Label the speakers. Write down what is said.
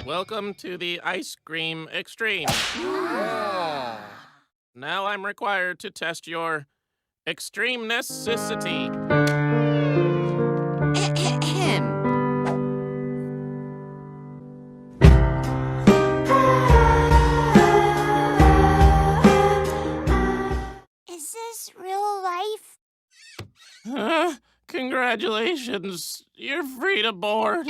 Speaker 1: Welcome to the ice cream extreme.
Speaker 2: Oh.
Speaker 1: Now I'm required to test your extreme necessity.
Speaker 3: Ahem.
Speaker 4: Is this real life?
Speaker 1: Congratulations, you're free to board.